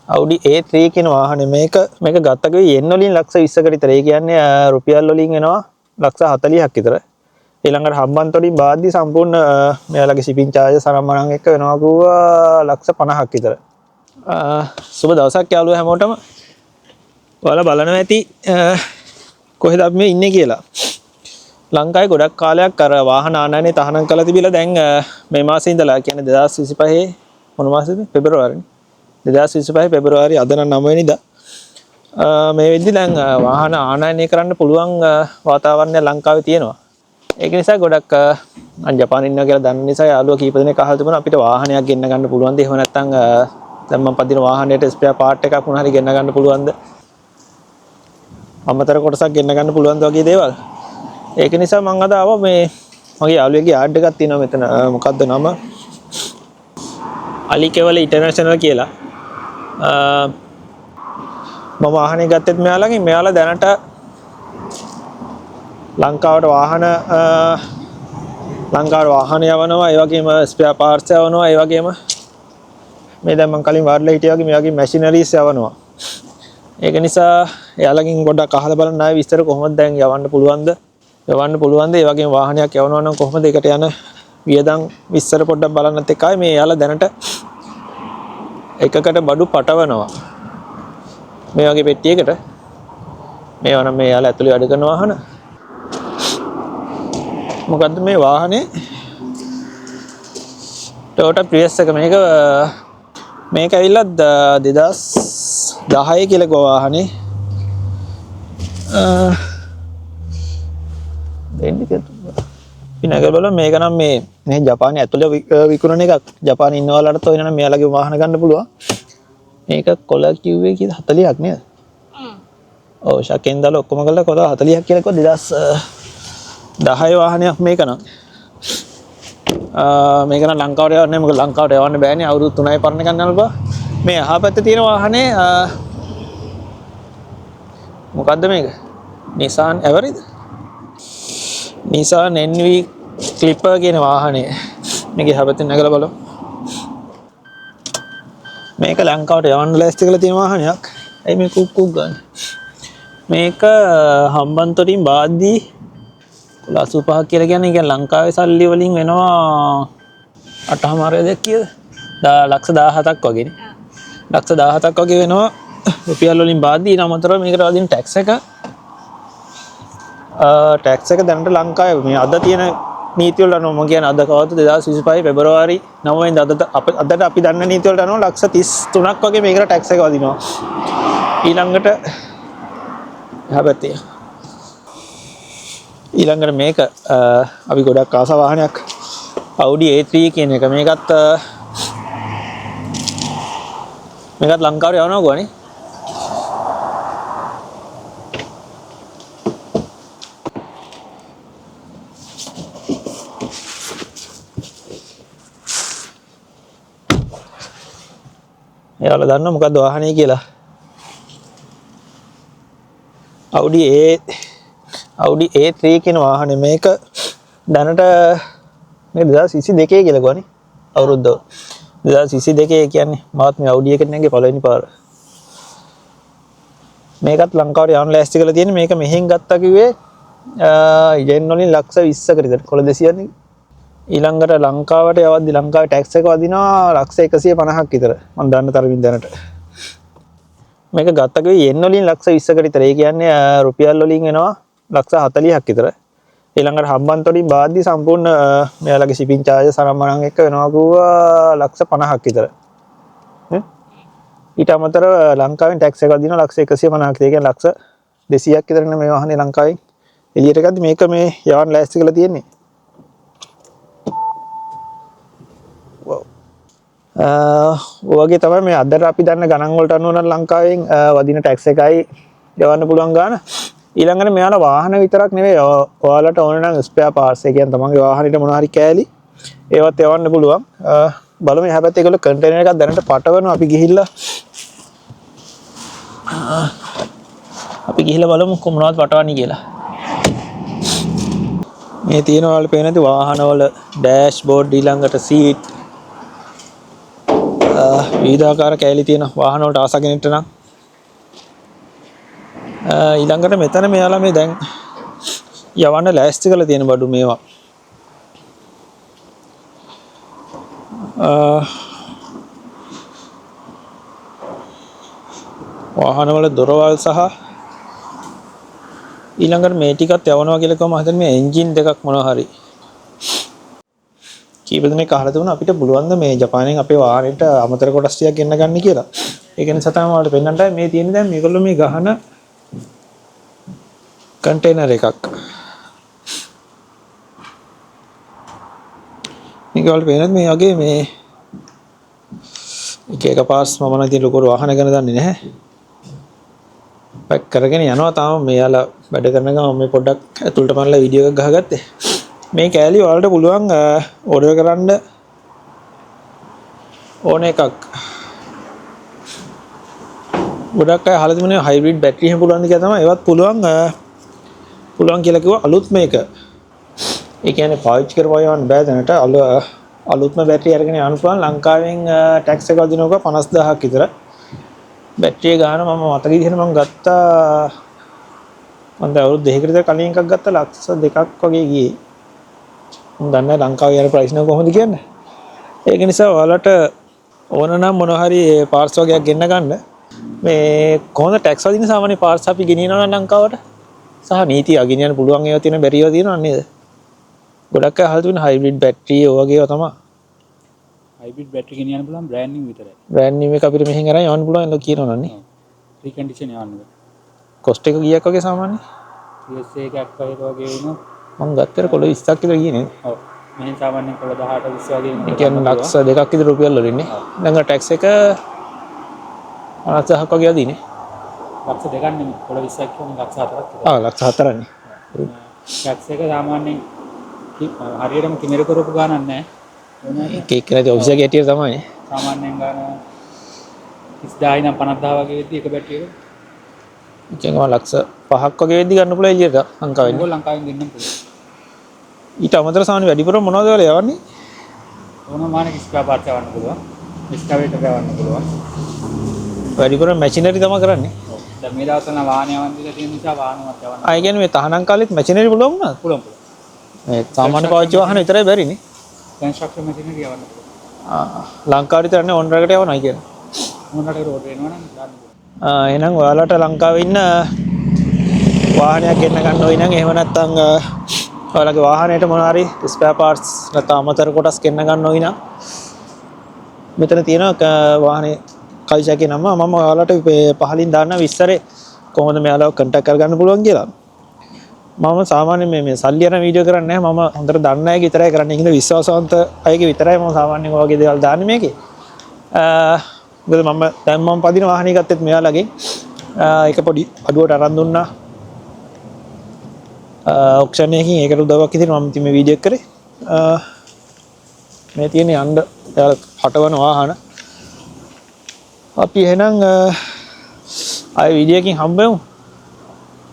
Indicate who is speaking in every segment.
Speaker 1: Audi A3 කියන වාහනේ මේක ගත්ත කිව්වේ yen වලින් ලක්ෂ 20කට විතර. ඒ කියන්නේ රුපියල් වලින් එනවා ලක්ෂ 40ක් විතර. ඊළඟට හම්බන්තොටින් බාද්දි සම්පූර්ණ මෙයාලගේ shipping charges අරන් එක්ක වෙනවා කිව්වා ලක්ෂ 50ක් විතර. සුබ දවසක් යාළුවෝ හැමෝටම. ඔයාලා බලනවා ඇති කොහෙද අපි මේ ඉන්නේ කියලා. ලංකාවේ ගොඩක් කාලයක් අර වාහන ආනයනය තහනම් කරලා තිබිලා දැන් මේ මාසේ ඉඳලා කියන්නේ 2025 මොන මාසෙද? පෙබරවාරිනේ. 2025 පෙබරවාරි අද නම් 9 වෙනිදා. මේ වෙද්දි දැන් වාහන ආනයනය කරන්න පුළුවන් වාතාවරණය ලංකාවේ තියෙනවා. ඒක නිසා ගොඩක් ජපානයේ ඉන්නවා කියලා දන්න නිසා යාළුවෝ කීප දෙනෙක් අහලා තිබුණා අපිට වාහනයක් ගෙන්න ගන්න පුළුවන්ද? එහෙම නැත්නම් දැන් මම පදින වාහනයට ස්පෙයා පාර්ට් එකක් මොනවා හරි ගෙන්න ගන්න පුළුවන්ද? අමතර කොටසක් ගෙන්න ගන්න පුළුවන්ද වගේ දේවල්. ඒක නිසා මම අද ආවා මේ මගේ යාළුවෙක්ගේ යාඩ් එකක් තියෙනවා මෙතන. මොකද්ද නම? අලිකෙවල ඉන්ටර්නැෂනල් කියලා. මම වාහනේ ගත්තෙත් මෙයාලා දැනට ලංකාවට වාහන යවනවා, ඒ වගේම ස්පෙයා පාර්ට්ස් යවනවා, ඒ වගේම මේ දැන් මම කලින් වාඩිලා හිටියා වගේ මේ වගේ මැෂිනරීස් යවනවා. ඒක නිසා එයාලගෙන් පොඩ්ඩක් අහලා බලන්න ආයේ විස්තර කොහොමද දැන් යවන්න පුළුවන්ද? ඒ වගේම වාහනයක් යවනවා නම් කොහොමද ඒකට යන වියදම් විස්තර පොඩ්ඩක් බලන්නත් එක්කයි මේ එයාලා දැනට එකකට බඩු පටවනවා. මේ වගේ පෙට්ටියකට මේවා නම් මේ එයාලා ඇතුලේ වැඩ කරන වාහන. මොකද්ද මේ වාහනේ? Toyota Prius එක මේක ඇවිල්ලා 2010 කියලා ගෝ වාහනේ. පිනගල බලන්න මේක නම් මේ ජපානයේ ඇතුළේ විකුණන එකක්. ජපානයේ ඉන්නවලටත් ඔය නනම් මෙයාලගේ වාහන ගන්න පුළුවන්. මේක කොල කිව්වේ කීයද 40ක් නේද? ඔව් ශකෙන් දාලා ඔක්කොම කරලා කොල 40ක් කියලා කිව්වා 2010 වාහනයක් මේක නම්. මේක නම් ලංකාවට යවන්නේ මොකද ලංකාවට යවන්න බෑනේ අවුරුදු 3යි පරණ එකක් නල්පා. මේ අහපැත්තේ තියෙන වාහනේ මොකද්ද මේක? Nissan Everid? Nissan NV Clipper කියන වාහනේ. මේක හැබැයි නැගලා බලමු. මේක ලංකාවට යවන්න ලෑස්ති කරලා තියෙන වාහනයක්. ඇයි මේ කුක් ගන්න? මේක හම්බන්තොටින් බාද්දි 85ක් කියලා කියන්නේ ලංකාවේ සල්ලි වලින් වෙනවා 8මාරයක් කීයද? ලක්ෂ 17ක් වගේනේ. ලක්ෂ 17ක් වගේ වෙනවා රුපියල් වලින් බාද්දි. ඊට අමතරව මේකට වදින ටැක්ස් එක දැනට ලංකාවේ මේ අද තියෙන නීති වලට අනුව මම කියන්නේ අද කවද්ද 2025 පෙබරවාරි 9 වෙනිදා අදට අපි දන්න නීති වලට අනුව ලක්ෂ 33ක් වගේ මේකට ටැක්ස් එක වදිනවා. ඊළඟට මේක අපි ගොඩක් ආස වාහනයක් Audi A3 කියන එක මේකත් ලංකාවට යවනවා ගෝනේ. එයාලා දන්නවා මොකද්ද වාහනේ කියලා? Audi A3 කියන වාහනේ මේක දැනට මේ 2022 කියලා ගෝනේ අවුරුද්ද 2022 කියන්නේ මාත් මේ Audi එකට නැගේ පළවෙනි පාර. මේකත් ලංකාවට යවන්න ලෑස්ති කරලා තියෙන්නේ. මේක මෙහෙන් ගත්තා කිව්වේ yen වලින් ලක්ෂ 20කට විතර කොළ 200ක්. ඊළඟට ලංකාවට යවද්දි ලංකාවේ ටැක්ස් එක වදිනවා ලක්ෂ 150ක් විතර. මම දන්න තරමින් දැනට. මේක ගත්ත කිව්වේ yen වලින් ලක්ෂ 20කට විතර. ඒ කියන්නේ රුපියල් වලින් එනවා ලක්ෂ 40ක් විතර. ඊළඟට හම්බන්තොටින් බාද්දි සම්පූර්ණ මෙයාලගේ shipping charges අරන් එක්ක වෙනවා කිව්වා ලක්ෂ 50ක් විතර. ඊට අමතරව ලංකාවෙන් ටැක්ස් එක වදිනවා ලක්ෂ 150ක්. ඒ කියන්නේ ලක්ෂ 200ක් විතර නේ මේ වාහනේ ලංකාවෙන් එළියට ගද්දි මේක මේ යවන්න ලෑස්ති කරලා තියෙන්නේ. ඔයගේ තමයි මේ අදට අපි දන්න ගණන් වලට අනුව නම් ලංකාවෙන් වදින ටැක්ස් එකයි යවන්න පුළුවන් ගාන. ඊළඟට මෙයාලා වාහන විතරක් නෙවෙයි ඔයාලට ඕන නම් ස්පෙයා පාර්ට්ස් ඒ කියන්නේ තමන්ගේ වාහනේට මොනවා හරි කෑලි ඒවත් යවන්න පුළුවන්. බලමු හැබැයි ඒගොල්ලෝ කන්ටේනර් එකක් දැනට පටවනවා. අපි ගිහිල්ලා බලමු කොහොමවත් පටවන්නේ කියලා. මේ තියෙන වල පේන නැති වාහනවල ඩෑෂ්බෝඩ් ඊළඟට සීට් විවිධාකාර කෑලි තියෙන වාහන වලට ආස කෙනෙක්ට නම් ඊළඟට මෙතන මෙයාලා මේ දැන් යවන්න ලෑස්ති කරලා තියෙන බඩු මේවා වාහන වල දොරවල් සහ ඊළඟට මේ ටිකත් යවනවා කියලා කොහොම හදන්නේ මේ එන්ජින් දෙකක් මොනවා හරි කීප දෙනෙක් අහලා තිබුණා අපිට පුළුවන් ද මේ ජපානයෙන් අපේ වාහනේට අමතර කොටස් ටිකක් ගෙන්න ගන්න කියලා. ඒක නිසා තමයි ඔයාලට පෙන්නන්නයි මේ තියෙන්නේ දැන් මේගොල්ලෝ මේ ගහන කන්ටේනර් එකක්. මේගොල්ලෝ වෙනත් මේ වගේ මේ එක පාස් මම නම් ඉතින් ලොකු වාහන ගැන දන්නේ නැහැ. පැක් කරගෙන යනවා තාම මෙයාලා වැඩ කරන ගමන් මේ පොඩ්ඩක් ඇතුළට මනලා වීඩියෝ එකක් ගහගත්තේ. මේ කෑලි ඔයාලට පුළුවන් ඕඩර් කරන්න ඕන එකක්. ගොඩක් අය අහලා තිබුණේ හයිබ්‍රිඩ් බැටරි එහෙම පුළුවන් ද කියලා තමයි. ඒවත් පුළුවන් කියලා කිව්වා අලුත් මේක. ඒ කියන්නේ පාවිච්චි කරපුවා යවන්න බෑ දැනට අලුත්ම බැටරි අරගෙන යන්න පුළුවන්. ලංකාවෙන් ටැක්ස් එක වදිනවක 50000ක් විතර. බැටරිය ගාන මම මතක විදිහට මම ගත්තා මම දැන් අවුරුදු දෙකකට විතර කලින් එකක් ගත්තා ලක්ෂ 2ක් වගේ ගියේ. මම දන්නේ ලංකාවේ යන ප්‍රයිස් එක කොහොමද කියන්නේ. ඒක නිසා ඔයාලට ඕන නම් මොන හරි පාර්ට්ස් වගේක් ගෙන්න ගන්න. මේ කොහොමද ටැක්ස් වදින සාමාන්‍ය පාර්ට්ස් අපි ගෙනියනවා නම් ලංකාවට සහ නීති අගෙනියන්න පුළුවන් ඒවා තියෙන බැරි ඒවා තියෙනව නේද? ගොඩක් අය අහලා තියෙන හයිබ්‍රිඩ් බැටරි ඔය වගේ ඒවා තමයි.
Speaker 2: හයිබ්‍රිඩ් බැටරි ගෙනියන්න පුළුවන් බ්‍රෑන්ඩ් නිව් විතරයි.
Speaker 1: බ්‍රෑන්ඩ් නිව් එක අපිට මෙහෙන් අරන් යවන්න පුළුවන් කියලා කියනවා නේ.
Speaker 2: රීකන්ඩිෂන් යවන්න බෑ.
Speaker 1: කොස්ට් එක කීයක් වගේ සාමාන්‍ය?
Speaker 2: USA එකක් වගේ වුණා.
Speaker 1: මම ගත්තේ කොළ 20ක් විතර ගියේ නේද?
Speaker 2: ඔව්. මෙහෙන් සාමාන්‍යයෙන් කොළ 18 20 වගේ
Speaker 1: ඒ කියන්නේ ලක්ෂ 2ක් විතර රුපියල් වලින් නේ. දැන් ටැක්ස් එක 50ක් වගේ අදිනේ.
Speaker 2: ලක්ෂ 2ක් නෙමෙයි කොළ 20ක් කියන්නේ ලක්ෂ 4ක් විතර.
Speaker 1: ලක්ෂ 4නේ.
Speaker 2: ටැක්ස් එක සාමාන්‍යයෙන් හරියටම කිමෙර කරපු ගානක් නැහැ.
Speaker 1: ඒක නැති ඔෆිස් එකේ හිටිය තමයි.
Speaker 2: සාමාන්‍යයෙන් ගාන 30000 ඉඳන් 50000 වගේ වෙද්දි එක බැටරි එක.
Speaker 1: ඉතින් ඔය ලක්ෂ 5ක් වගේ වෙද්දි ගන්න පුළුවන් එළියට ලංකාවෙන්.
Speaker 2: ඕගොල්ලෝ ලංකාවෙන් ගෙන්නන්න පුළුවන්.
Speaker 1: ඊට අමතර සාමාන්‍ය වැඩිපුර මොනවද ඔයාලා යවන්නේ?
Speaker 2: ඕනම මානක ස්ක්‍රැප් පාර්ට්ස් යවන්න පුළුවන්. එක්ස්කවේටර් යවන්න පුළුවන්.
Speaker 1: වැඩිපුර මැෂිනරි තමයි කරන්නේ.
Speaker 2: ඔව්. දැන් මේ දවස්වල වාහන යවන්න දීලා තියෙන නිසා වාහනවත් යවන්න.
Speaker 1: ආ ඒ කියන්නේ මේ තහනම් කාලෙත් මැෂිනරි පුළුවන් වුණාද?
Speaker 2: පුළුවන්.
Speaker 1: මේ සාමාන්‍ය පාවිච්චි වාහන විතරයි බැරිනේ.
Speaker 2: කන්ස්ට්‍රක්ෂන් මැෂිනරි යවන්න පුළුවන්.
Speaker 1: ලංකාවට විතරනේ ඕන් රටකට යවනවා කියන්නේ.
Speaker 2: ඕන රටකට ඕඩර් එනවා නම් දාන්න පුළුවන්.
Speaker 1: එහෙනම් ඔයාලට ලංකාවේ ඉන්න වාහනයක් ගෙන්න ගන්න ඕයි නම් එහෙම නැත්නම් ඔයාලගේ වාහනේට මොනවා හරි ස්පෙයා පාර්ට්ස් නැත්නම් අමතර කොටස් ගෙන්න ගන්න ඕයි නම් මෙතන තියෙනවා වාහනේ කල්ෂාකේ නම මම ඔයාලට පහලින් දාන්න විස්තරේ කොහොමද මෙයාලව කන්ටැක්ට් කරගන්න පුළුවන් කියලා. මම සාමාන්‍යයෙන් මේ සල්ලි යන වීඩියෝ කරන්නේ නැහැ. මම හොඳට දන්න අයගේ විතරයි කරන්නේ. ඒකද විශ්වාසවන්ත අයගේ විතරයි මම සාමාන්‍යයෙන් ඔය වගේ දේවල් දාන්නේ මේකේ. මොකද මම දැන් මම පදින වාහනේ ගත්තෙත් මෙයාලගෙන් ඒක පොඩි අඩුවට අරන් දුන්නා. ඔක්ෂන් එකකින් ඒකට උදව්වක් ඉතින් මම ඉතින් මේ වීඩියෝ එක කරේ. මේ තියෙන යන්න එයාලා හටවන වාහන. අපි එහෙනම් ආයෙ වීඩියෝ එකකින් හම්බෙමු.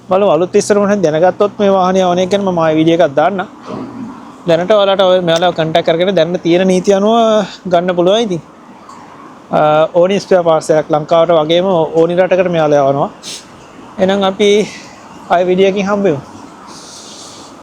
Speaker 1: බලමු අලුත් ඉස්සර මොනවද දැනගත්තොත් මේ වාහනේ යවන එක ගැන මම ආයෙ වීඩියෝ එකක් දාන්න. දැනට ඔයාලට ඔය මෙයාලව කන්ටැක්ට් කරගෙන දැනට තියෙන නීති අනුව ගන්න පුළුවන් ඉතින්. ඕනි ස්පෙයා පාර්ට්ස් එකක් ලංකාවට වගේම ඕනි රටකට මෙයාලා යවනවා. එහෙනම් අපි ආයෙ වීඩියෝ එකකින් හම්බෙමු.